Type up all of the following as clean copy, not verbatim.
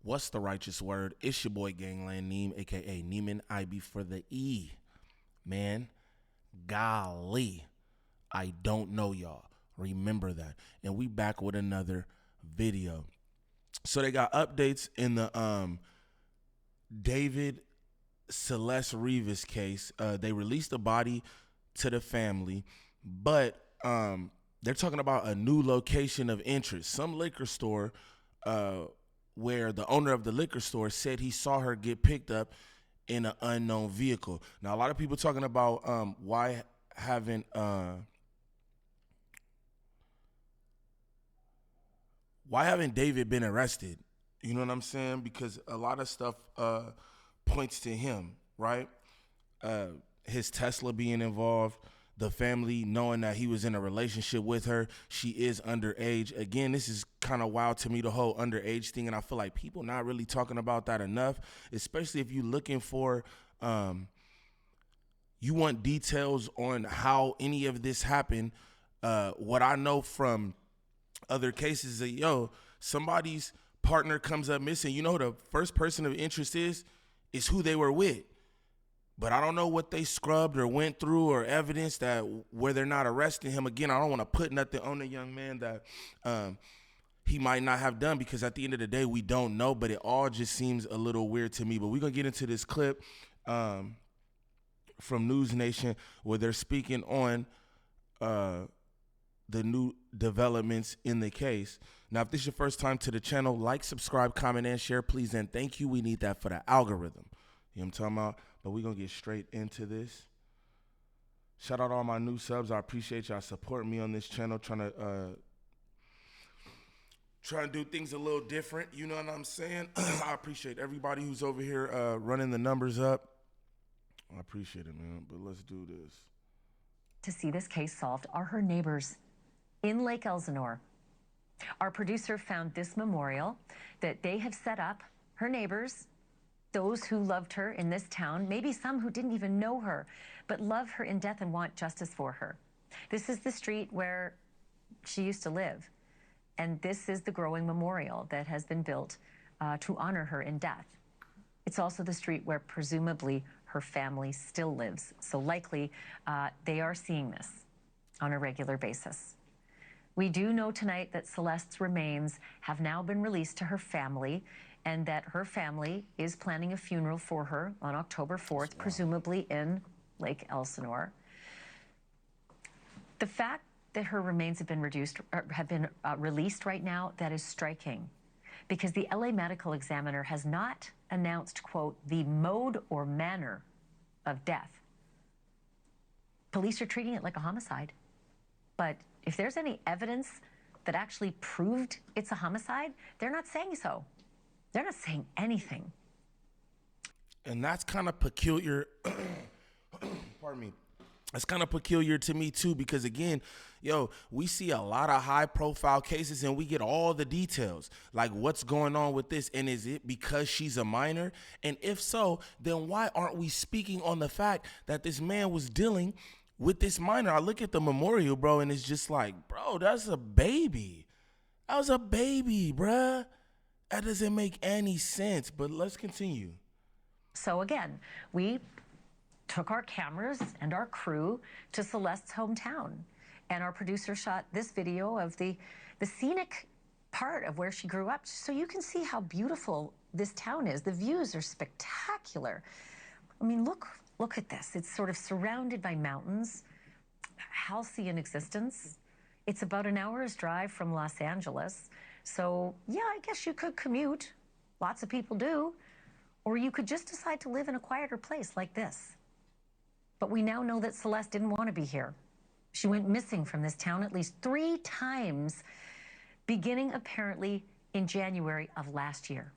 What's the righteous word? It's your boy Gangland Neem, aka Neiman IB for the E. Man, golly, I don't know y'all. Remember that. And we back with another video. So they got updates in the David Celeste Rivas case. They released the body to the family, but they're talking about a new location of interest. Some liquor store where the owner of the liquor store said he saw her get picked up in an unknown vehicle. Now, a lot of people talking about why haven't David been arrested? You know what I'm saying? Because a lot of stuff points to him, right? His Tesla being involved, the family knowing that he was in a relationship with her. She is underage. Again, this is kind of wild to me, the whole underage thing, and I feel like people not really talking about that enough, especially if you're looking for, you want details on how any of this happened. What I know from other cases is that, somebody's partner comes up missing. You know who the first person of interest is who they were with. But I don't know what they scrubbed or went through or evidence that where they're not arresting him. Again, I don't want to put nothing on the young man that he might not have done, because at the end of the day, we don't know. But it all just seems a little weird to me. But we're going to get into this clip from News Nation where they're speaking on the new developments in the case. Now, if this is your first time to the channel, like, subscribe, comment, and share, please, and thank you. We need that for the algorithm. You know what I'm talking about? But we're going to get straight into this. Shout out all my new subs. I appreciate y'all supporting me on this channel, trying to do things a little different. You know what I'm saying? I appreciate everybody who's over here running the numbers up. I appreciate it, man. But let's do this. To see this case solved are her neighbors in Lake Elsinore. Our producer found this memorial that they have set up. Her neighbors, those who loved her in this town, maybe some who didn't even know her, but love her in death and want justice for her. This is the street where she used to live, and this is the growing memorial that has been built to honor her in death. It's also the street where presumably her family still lives, so likely they are seeing this on a regular basis. We do know tonight that Celeste's remains have now been released to her family, and that her family is planning a funeral for her on October 4th, presumably in Lake Elsinore. The fact that her remains have been released right now, that is striking, because the LA Medical Examiner has not announced, quote, the mode or manner of death. Police are treating it like a homicide. But if there's any evidence that actually proved it's a homicide, they're not saying so. They're not saying anything. And that's kind of peculiar. Pardon me. That's kind of peculiar to me too, because again, we see a lot of high profile cases and we get all the details, like what's going on with this, and is it because she's a minor? And if so, then why aren't we speaking on the fact that this man was dealing with this minor? I look at the memorial, bro, and it's just like, bro, that's a baby. That was a baby, bruh. That doesn't make any sense, but let's continue. So again, we took our cameras and our crew to Celeste's hometown, and our producer shot this video of the scenic part of where she grew up, so you can see how beautiful this town is. The views are spectacular. I mean, look at this. It's sort of surrounded by mountains, halcyon existence. It's about an hour's drive from Los Angeles. So, yeah, I guess you could commute. Lots of people do. Or you could just decide to live in a quieter place like this. But we now know that Celeste didn't want to be here. She went missing from this town at least 3 times, beginning apparently in January of last year.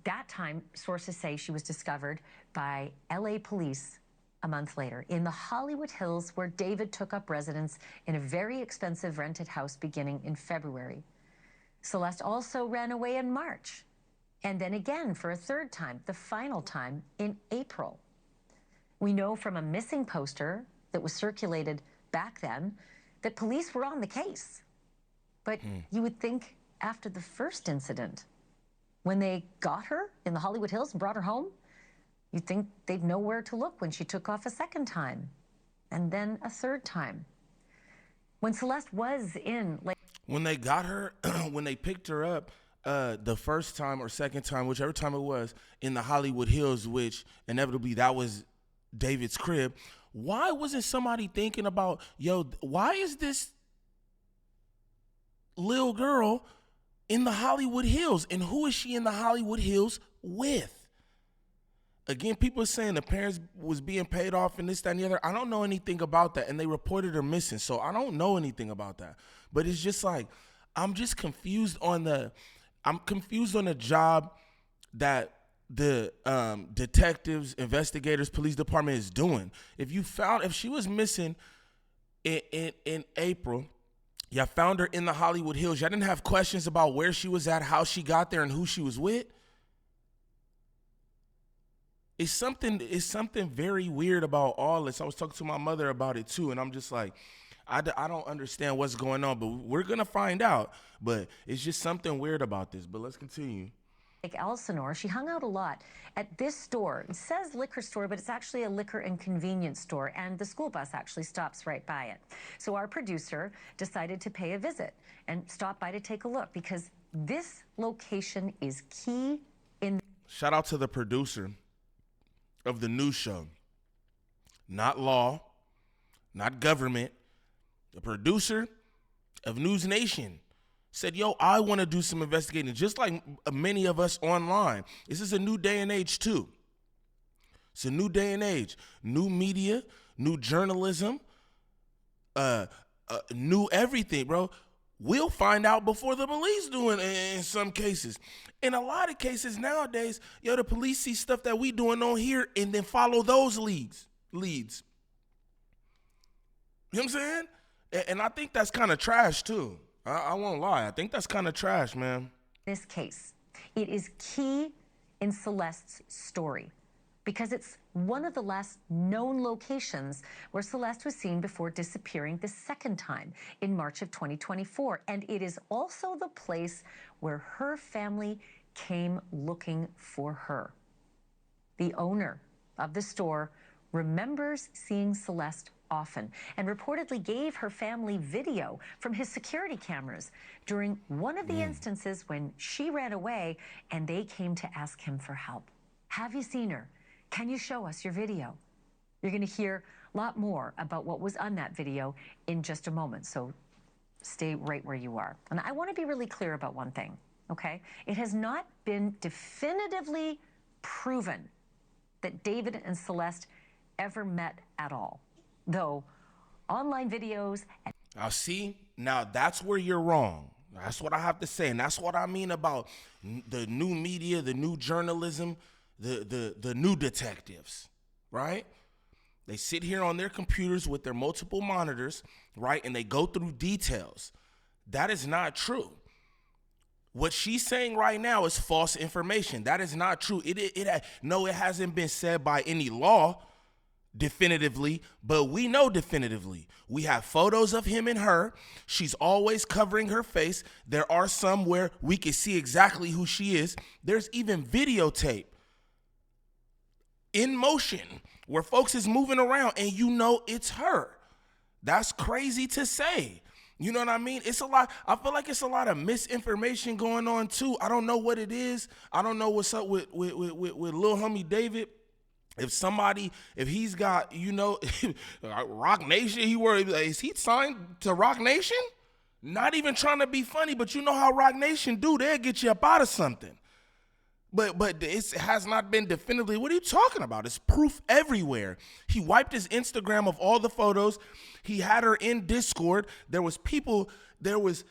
That time, sources say she was discovered by LA police a month later in the Hollywood Hills, where David took up residence in a very expensive rented house beginning in February. Celeste also ran away in March, and then again for a 3rd time, the final time, in April. We know from a missing poster that was circulated back then that police were on the case. But you would think after the first incident When they got her in the Hollywood Hills and brought her home, you'd think they'd know where to look when she took off a second time, and then a third time. When Celeste was in... When they got her, when they picked her up the first time or second time, whichever time it was, in the Hollywood Hills, which inevitably that was David's crib, why wasn't somebody thinking about, yo, why is this little girl in the Hollywood Hills, and who is she in the Hollywood Hills with? Again, people are saying the parents was being paid off and this, that, and the other. I don't know anything about that, and they reported her missing, so I don't know anything about that. But it's just like, I'm confused on the job that the detectives, investigators, police department is doing. If she was missing in April, y'all found her in the Hollywood Hills, y'all didn't have questions about where she was at, how she got there, and who she was with? It's something very weird about all this. I was talking to my mother about it too, and I'm just like, I don't understand what's going on, but we're going to find out. But it's just something weird about this. But let's continue. Like Elsinore, she hung out a lot at this store. It says liquor store, but it's actually a liquor and convenience store, and the school bus actually stops right by it. So our producer decided to pay a visit and stop by to take a look, because this location is key in... Shout out to the producer of the news show. Not law, not government. The producer of News Nation said, yo, I want to do some investigating, just like many of us online. This is a new day and age too. It's a new day and age. New media, new journalism, new everything, bro. We'll find out before the police do it in some cases. In a lot of cases nowadays, yo, the police see stuff that we doing on here and then follow those leads. You know what I'm saying? And I think that's kind of trash too. I won't lie. I think that's kind of trash, man. This case, it is key in Celeste's story, because it's one of the last known locations where Celeste was seen before disappearing the second time in March of 2024. And it is also the place where her family came looking for her. The owner of the store remembers seeing Celeste often and reportedly gave her family video from his security cameras during one of the instances when she ran away and they came to ask him for help. Have you seen her? Can you show us your video? You're going to hear a lot more about what was on that video in just a moment, so stay right where you are. And I want to be really clear about one thing, okay? It has not been definitively proven that David and Celeste ever met at all, though online videos... Now that's where you're wrong. That's what I have to say, and that's what I mean about the new media, the new journalism, the new detectives, right? They sit here on their computers with their multiple monitors, right? And they go through details. That is not true. What she's saying right now is false information. That is not true. It hasn't been said by any law definitively, but we know definitively. We have photos of him and her. She's always covering her face. There are some where we can see exactly who she is. There's even videotape in motion where folks is moving around and you know it's her. That's crazy to say. You know what I mean? It's a lot. I feel like it's a lot of misinformation going on too. I don't know what it is. I don't know what's up with little homie David. If he's got, Rock Nation, is he signed to Rock Nation? Not even trying to be funny, but you know how Rock Nation do, they'll get you up out of something. But it has not been definitively. What are you talking about? It's proof everywhere. He wiped his Instagram of all the photos. He had her in Discord. There was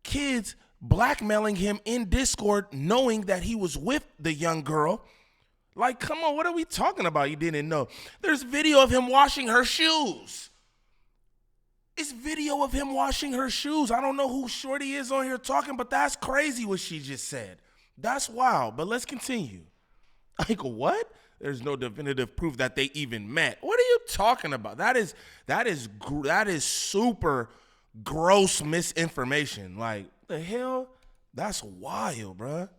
kids blackmailing him in Discord knowing that he was with the young girl. Like, come on, what are we talking about? You didn't know. There's video of him washing her shoes. It's video of him washing her shoes. I don't know who Shorty is on here talking, but that's crazy what she just said. That's wild, but let's continue. Like, what? There's no definitive proof that they even met. What are you talking about? That is super gross misinformation. Like, the hell? That's wild, bruh.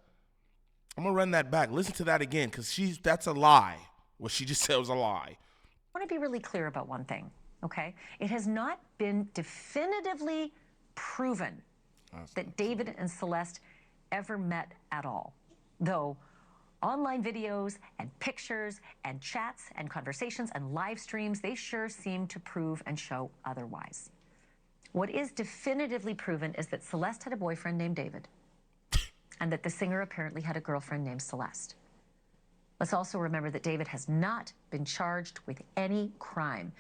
I'm gonna run that back. Listen to that again, because that's a lie. What she just said was a lie. I want to be really clear about one thing, okay? It has not been definitively proven that David and Celeste ever met at all, though online videos and pictures and chats and conversations and live streams, they sure seem to prove and show otherwise. What is definitively proven is that Celeste had a boyfriend named David and that the singer apparently had a girlfriend named Celeste. Let's also remember that David has not been charged with any crime.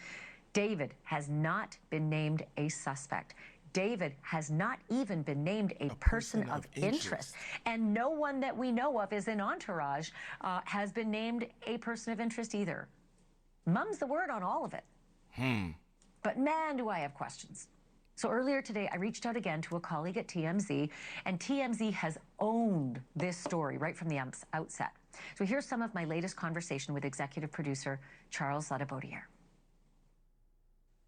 David has not been named a suspect. David has not even been named a person of interest. And no one that we know of is in Entourage has been named a person of interest either. Mum's the word on all of it. But man, do I have questions. So earlier today, I reached out again to a colleague at TMZ, and TMZ has owned this story right from the outset. So here's some of my latest conversation with executive producer Charles Ladebaudiere.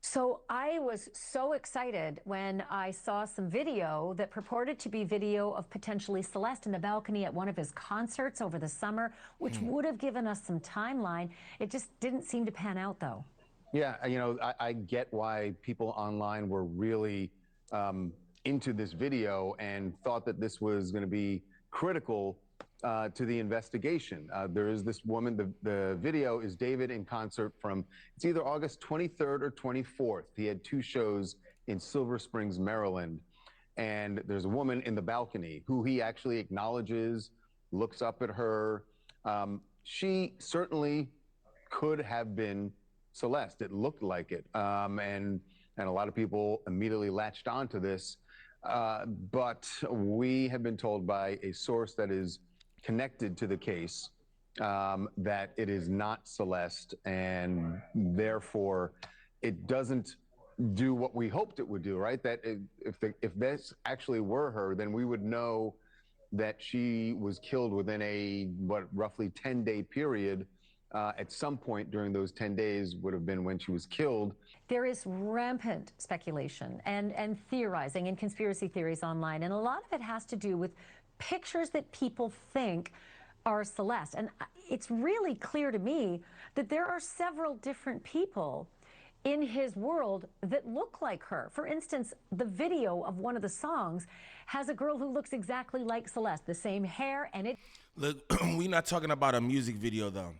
So I was so excited when I saw some video that purported to be video of potentially Celeste in the balcony at one of his concerts over the summer, which would have given us some timeline. It just didn't seem to pan out, though. Yeah, you know, I get why people online were really into this video and thought that this was going to be critical to the investigation. There is this woman, the video is David in concert from, it's either August 23rd or 24th. He had 2 shows in Silver Springs, Maryland. And there's a woman in the balcony who he actually acknowledges, looks up at her. She certainly could have been Celeste. It looked like it. And a lot of people immediately latched onto this. But we have been told by a source that is connected to the case that it is not Celeste, and therefore it doesn't do what we hoped it would do, right? That if this actually were her, then we would know that she was killed within a, roughly 10-day period. At some point during those 10 days would have been when she was killed. There is rampant speculation and theorizing and conspiracy theories online, and a lot of it has to do with pictures that people think are Celeste. And it's really clear to me that there are several different people in his world that look like her. For instance, the video of one of the songs has a girl who looks exactly like Celeste, the same hair, and it... Look, we're not talking about a music video, though,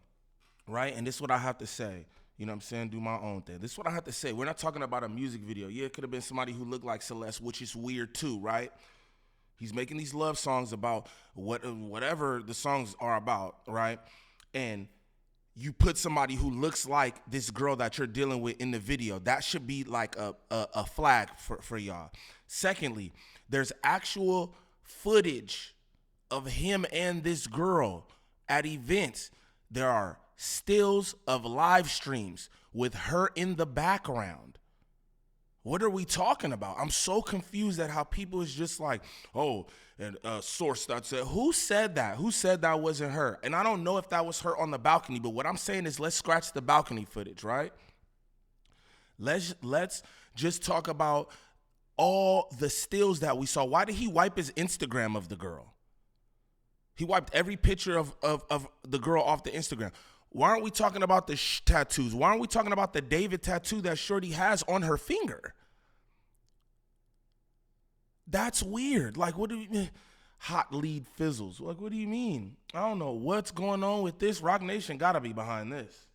right? And this is what I have to say. You know what I'm saying? Do my own thing. This is what I have to say. We're not talking about a music video. Yeah, it could have been somebody who looked like Celeste, which is weird too, right? He's making these love songs about whatever the songs are about, right? And you put somebody who looks like this girl that you're dealing with in the video. That should be like a flag for y'all. Secondly, there's actual footage of him and this girl at events. There are stills of live streams with her in the background. What are we talking about? I'm so confused at how people is just like, oh, and a source that said, who said that? Who said that wasn't her? And I don't know if that was her on the balcony, but what I'm saying is let's scratch the balcony footage, right? Let's just talk about all the stills that we saw. Why did he wipe his Instagram of the girl? He wiped every picture of the girl off the Instagram. Why aren't we talking about the tattoos? Why aren't we talking about the David tattoo that Shorty has on her finger? That's weird. Like, what do you mean? Hot lead fizzles. Like, what do you mean? I don't know what's going on with this. Rock Nation got to be behind this.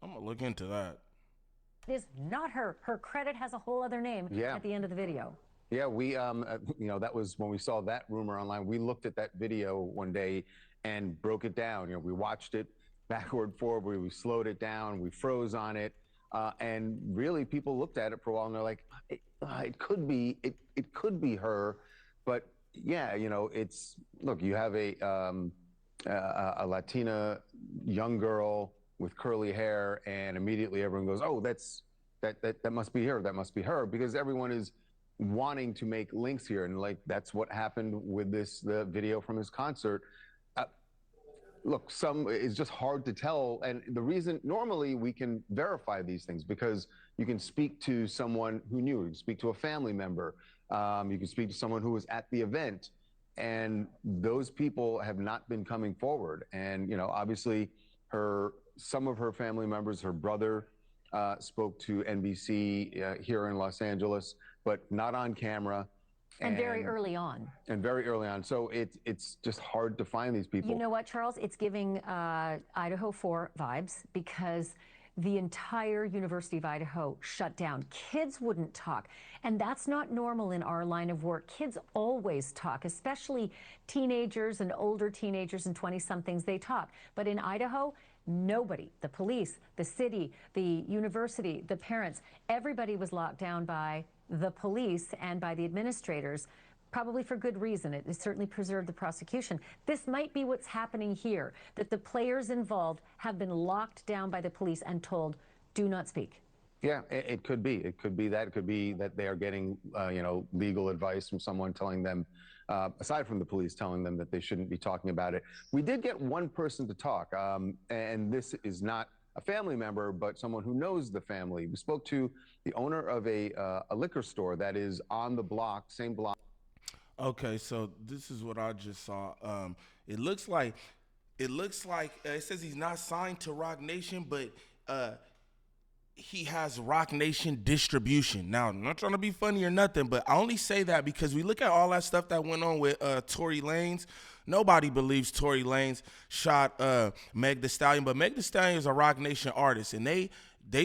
I'm going to look into that. It is not her. Her credit has a whole other name at the end of the video. Yeah, we, you know, that was when we saw that rumor online. We looked at that video one day and broke it down. You know, we watched it backward, forward, we slowed it down, we froze on it, and really people looked at it for a while and they're like, it could be her, but yeah, you know, it's, look, you have a Latina young girl with curly hair, and immediately everyone goes, oh, that must be her, that must be her, because everyone is wanting to make links here, and like that's what happened with the video from his concert. Look, it's just hard to tell, and the reason, normally we can verify these things because you can speak to someone who knew, you can speak to a family member, you can speak to someone who was at the event. and those people have not been coming forward. And obviously, some of her family members, her brother, spoke to NBC here in Los Angeles, but not on camera. And very early on. And very early on. So it's just hard to find these people. You know what, Charles? It's giving Idaho 4 vibes, because the entire University of Idaho shut down. Kids wouldn't talk. And that's not normal in our line of work. Kids always talk, especially teenagers and older teenagers and 20-somethings, they talk. But in Idaho, nobody, the police, the city, the university, the parents, everybody was locked down by the police and by the administrators, probably for good reason. It certainly preserved the prosecution. This might be what's happening here, that the players involved have been locked down by the police and told, do not speak. Yeah, it could be. It could be that. It could be that they are getting, legal advice from someone telling them, aside from the police telling them that they shouldn't be talking about it. We did get one person to talk, and this is not a family member, but someone who knows the family. We spoke to the owner of a liquor store that is on the block, same block. Okay, so this is what I just saw. It looks like it says he's not signed to Rock Nation, but he has Rock Nation distribution. Now, I'm not trying to be funny or nothing, but I only say that because we look at all that stuff that went on with Tory Lanez. Nobody believes Tory Lanez shot Meg Thee Stallion, but Meg Thee Stallion is a Rock Nation artist, and they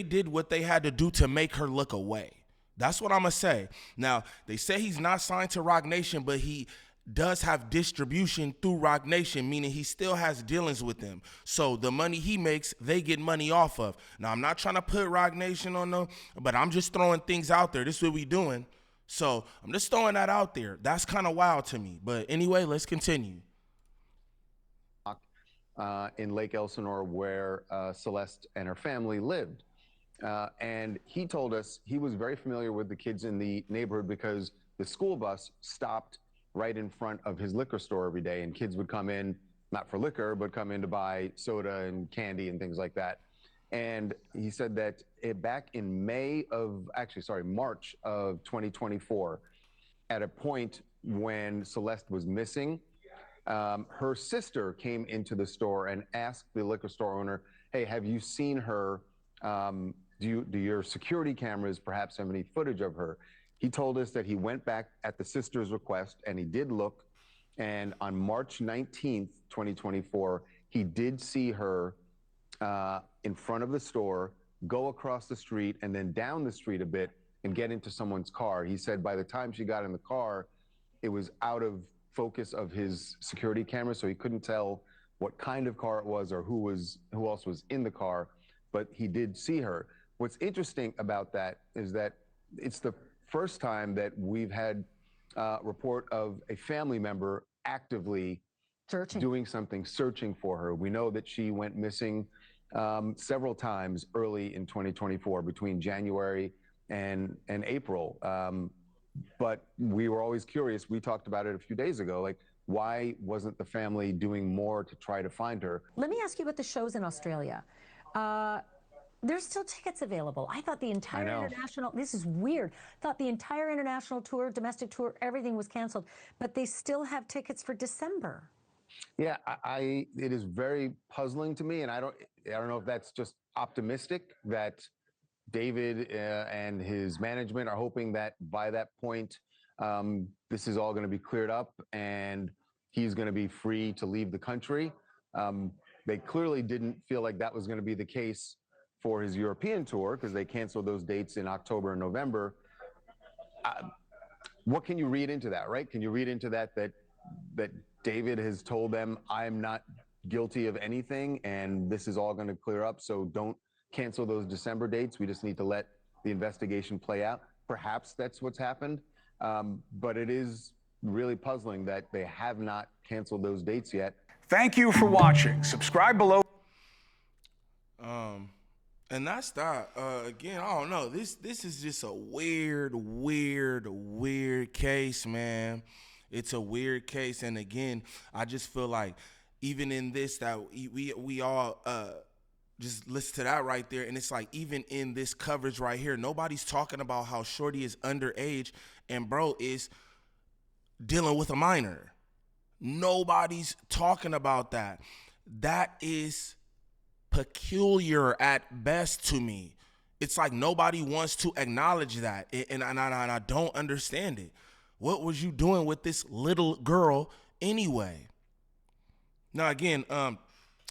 did what they had to do to make her look away. That's what I'm going to say. Now, they say he's not signed to Rock Nation, but he does have distribution through Rock Nation, meaning he still has dealings with them. So the money he makes, they get money off of. Now, I'm not trying to put Rock Nation on them, but I'm just throwing things out there. This is what we doing. So I'm just throwing that out there. That's kind of wild to me. But anyway, let's continue. In Lake Elsinore, where Celeste and her family lived. And he told us he was very familiar with the kids in the neighborhood because the school bus stopped right in front of his liquor store every day, and kids would come in, not for liquor, but come in to buy soda and candy and things like that. And he said that back in March of 2024, at a point when Celeste was missing, her sister came into the store and asked the liquor store owner, hey, have you seen her? Do your security cameras perhaps have any footage of her? He told us that he went back at the sister's request and he did look. And on March 19th, 2024, he did see her in front of the store, go across the street and then down the street a bit and get into someone's car. He said by the time she got in the car, it was out of focus of his security camera, so he couldn't tell what kind of car it was or who else was in the car, but he did see her. What's interesting about that is that it's the first time that we've had a report of a family member actively doing something, searching for her. We know that she went missing several times early in 2024, between January and April. But we were always curious. We talked about it a few days ago, like, why wasn't the family doing more to try to find her? Let me ask you about the shows in Australia. There's still tickets available. I thought the entire international, this is weird, thought the entire international tour, domestic tour, everything was canceled, but they still have tickets for December. Yeah, it is very puzzling to me, and I don't know if that's just optimistic that David and his management are hoping that by that point, this is all going to be cleared up and he's going to be free to leave the country. They clearly didn't feel like that was going to be the case for his European tour, because they canceled those dates in October and November. What can you read into that, right? Can you read into that David has told them, I'm not guilty of anything and this is all going to clear up, so don't cancel those December dates. We just need to let the investigation play out. Perhaps that's what's happened, but it is really puzzling that they have not canceled those dates yet. Thank you for watching. Subscribe below. And that's that. Again, I don't know. This is just a weird case, man. It's a weird case, and again, I just feel like even in this, that we all just listen to that right there, and it's like, even in this coverage right here, nobody's talking about how Shorty is underage and bro is dealing with a minor. Nobody's talking about that. That is peculiar at best to me. It's like nobody wants to acknowledge that, and I don't understand it. What was you doing with this little girl anyway? Now again,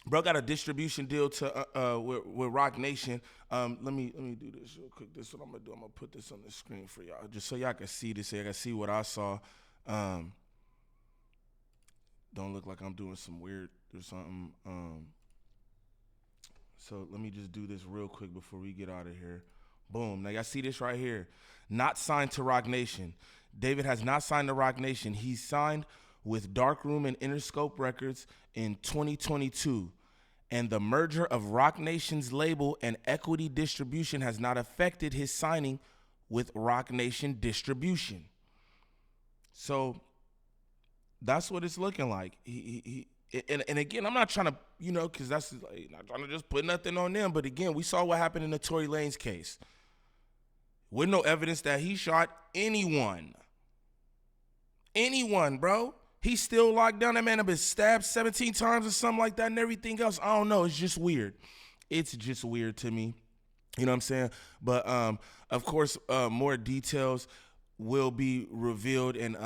bro got a distribution deal to with Rock Nation. Let me do this real quick. This is what I'm gonna do. I'm gonna put this on the screen for y'all, just so y'all can see this. So y'all can see what I saw. Don't look like I'm doing some weird or something. So let me just do this real quick before we get out of here. Boom. Now y'all see this right here. Not signed to Rock Nation. David has not signed to Rock Nation. He's signed with Darkroom and Interscope Records in 2022. And the merger of Rock Nation's label and Equity Distribution has not affected his signing with Rock Nation Distribution. So that's what it's looking like. And again, I'm not trying to, because that's like, not trying to just put nothing on them. But again, we saw what happened in the Tory Lanez case. With no evidence that he shot anyone. Anyone, bro. He's still locked down. That man have been stabbed 17 times or something like that and everything else. I don't know. It's just weird. It's just weird to me. You know what I'm saying? But, of course, more details will be revealed, and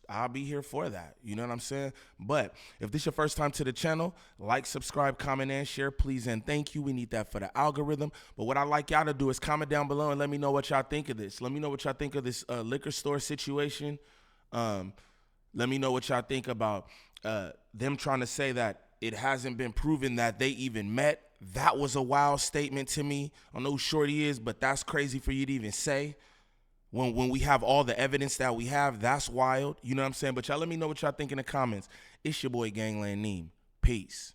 I'll be here for that. You know what I'm saying? But if this is your first time to the channel, like, subscribe, comment, and share, please, and thank you. We need that for the algorithm. But what I'd like y'all to do is comment down below and let me know what y'all think of this. Let me know what y'all think of this liquor store situation. Let me know what y'all think about them trying to say that it hasn't been proven that they even met. That was a wild statement to me. I don't know who Shorty is, but that's crazy for you to even say. When we have all the evidence that we have, that's wild. You know what I'm saying? But y'all let me know what y'all think in the comments. It's your boy Gangland Neem. Peace.